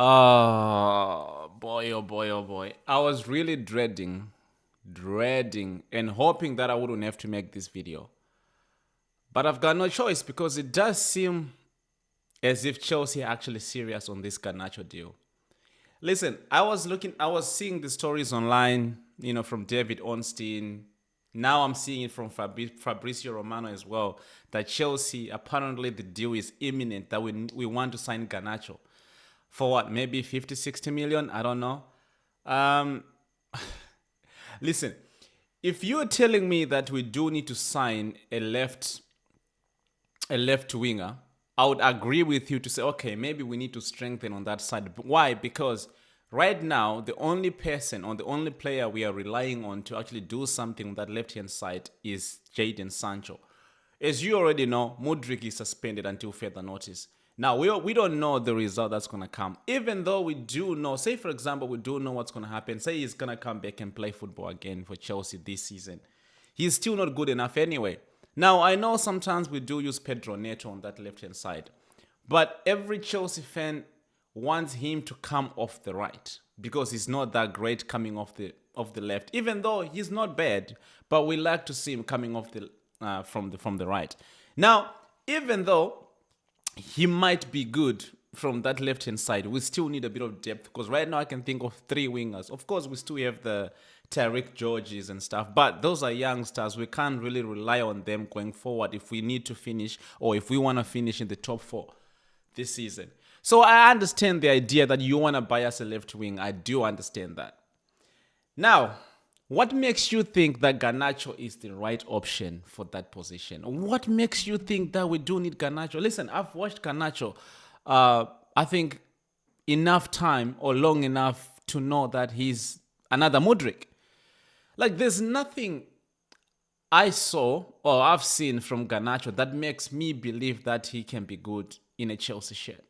Oh boy, oh boy, oh boy. I was really dreading, and hoping that I wouldn't have to make this video. But I've got no choice because it does seem as if Chelsea are actually serious on this Garnacho deal. Listen, I was seeing the stories online, from David Ornstein. Now I'm seeing it from Fabrizio Romano as well, that Chelsea, apparently the deal is imminent, that we want to sign Garnacho. For what, maybe 50, 60 million? I don't know. Um, Listen, if you're telling me that we do need to sign a left winger, I would agree with you to say, okay, maybe we need to strengthen on that side. Why? Because right now, the only person or the only player we are relying on to actually do something on that left hand side is Jadon Sancho. As you already know, Mudryk is suspended until further notice. Now, we don't know the result that's going to come. Even though we do know, say for example, we do know what's going to happen. Say he's going to come back and play football again for Chelsea this season. He's still not good enough anyway. Now, I know sometimes we do use Pedro Neto on that left-hand side. But every Chelsea fan wants him to come off the right because he's not that great coming off the left. Even though he's not bad, but we like to see him coming off the from the right. Now, even though he might be good from that left hand side, we still need a bit of depth because right now I can think of three wingers. Of course, we still have the Tariq Georges and stuff, but those are youngsters. We can't really rely on them going forward if we need to finish or if we want to finish in the top four this season. So I understand the idea that you want to buy us a left wing. I do understand that. Now, what makes you think that Garnacho is the right option for that position? What makes you think that we do need Garnacho? Listen, I've watched Garnacho, I think, enough time or long enough to know that he's another Mudryk. Like, there's nothing I saw or I've seen from Garnacho that makes me believe that he can be good in a Chelsea shirt.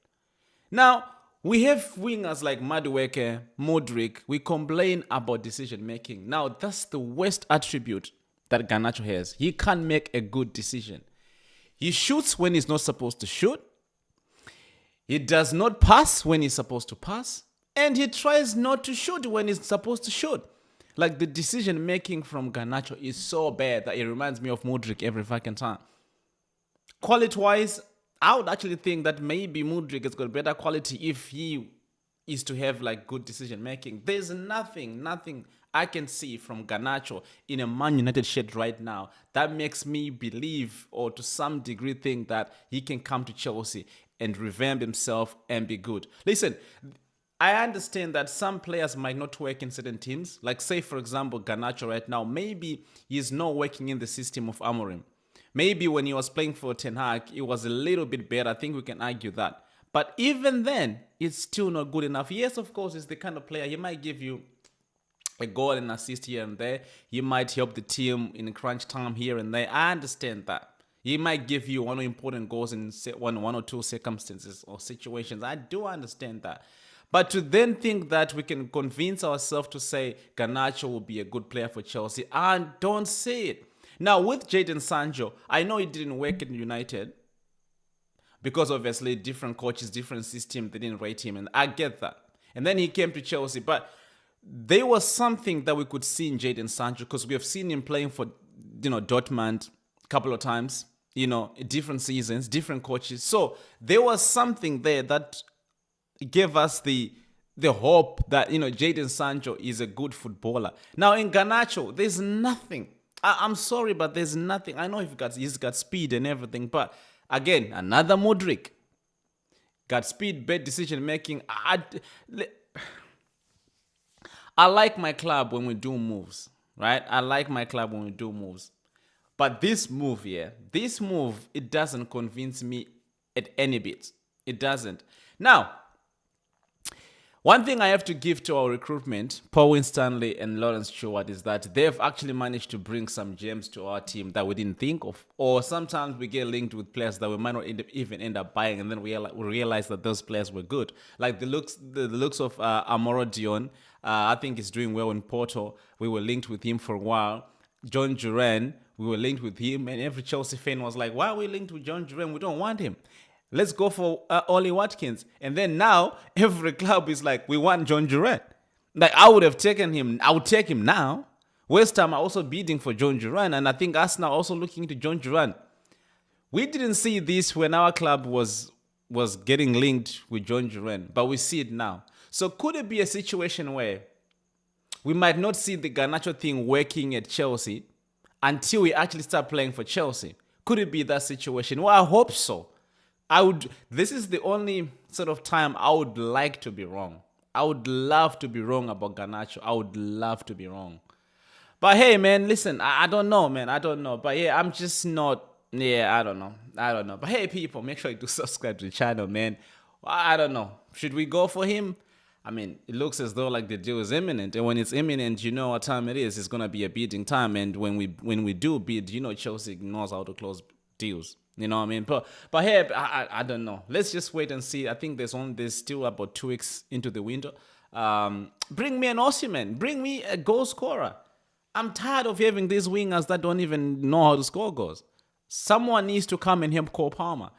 Now, we have wingers like Madueke, Mudryk. We complain about decision making. Now, that's the worst attribute that Garnacho has. He can't make a good decision. He shoots when he's not supposed to shoot. He does not pass when he's supposed to pass. And he tries not to shoot when he's supposed to shoot. Like, the decision making from Garnacho is so bad that it reminds me of Mudryk every fucking time. Quality wise, I would actually think that maybe Mudryk has got better quality if he is to have like good decision making. There's nothing I can see from Garnacho in a Man United shirt right now that makes me believe or to some degree think that he can come to Chelsea and revamp himself and be good. Listen, I understand that some players might not work in certain teams. Like, say, for example, Garnacho right now, maybe he's not working in the system of Amorim. Maybe when he was playing for Ten Hag, it was a little bit better. I think we can argue that. But even then, it's still not good enough. Yes, of course, he's the kind of player. He might give you a goal and assist here and there. He might help the team in crunch time here and there. I understand that. He might give you one important goals in one or two circumstances or situations. I do understand that. But to then think that we can convince ourselves to say Garnacho will be a good player for Chelsea, I don't see it. Now, with Jadon Sancho, I know it didn't work in United because obviously different coaches, different system, they didn't rate him, and I get that. And then he came to Chelsea, but there was something that we could see in Jadon Sancho because we have seen him playing for Dortmund a couple of times, different seasons, different coaches. So there was something there that gave us the hope that Jadon Sancho is a good footballer. Now in Garnacho, there's nothing. I'm sorry, but there's nothing. I know he's got speed and everything, but again, another Mudryk. Got speed, bad decision making. I like my club when we do moves, right? I like my club when we do moves. But this move, it doesn't convince me at any bit. It doesn't. Now, one thing I have to give to our recruitment, Paul Winstanley and Lawrence Stewart, is that they've actually managed to bring some gems to our team that we didn't think of. Or sometimes we get linked with players that we might not even end up buying, and then we realize that those players were good. Like the looks of Amoro Dion, I think he's doing well in Porto. We were linked with him for a while. John Duran, we were linked with him, and every Chelsea fan was like, why are we linked with John Duran? We don't want him. Let's go for Ollie Watkins. And then now every club is like, we want John Duran. Like I would have taken him. I would take him now. West Ham are also bidding for John Duran, and I think Arsenal are also looking into John Duran. We didn't see this when our club was getting linked with John Duran, but we see it now. So could it be a situation where we might not see the Garnacho thing working at Chelsea until we actually start playing for Chelsea? Could it be that situation? Well, I hope so. This is the only sort of time I would like to be wrong. I would love to be wrong about Garnacho. I would love to be wrong. But hey, man, listen, I don't know, man. I don't know. But yeah, I'm just not, I don't know. I don't know. But hey, people, make sure you do subscribe to the channel, man. I don't know. Should we go for him? I mean, it looks as though like the deal is imminent. And when it's imminent, you know what time it is. It's going to be a bidding time. And when we do bid, you know, Chelsea knows how to close deals. You know what I mean? But hey, I don't know. Let's just wait and see. I think there's still about 2 weeks into the window. Bring me an Osimhen. Bring me a goal scorer. I'm tired of having these wingers that don't even know how to score goals. Someone needs to come and help Cole Palmer.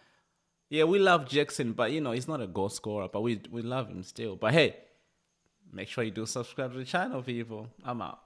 Yeah, we love Jackson, but you know, he's not a goal scorer, but we love him still. But hey, make sure you do subscribe to the channel, people. I'm out.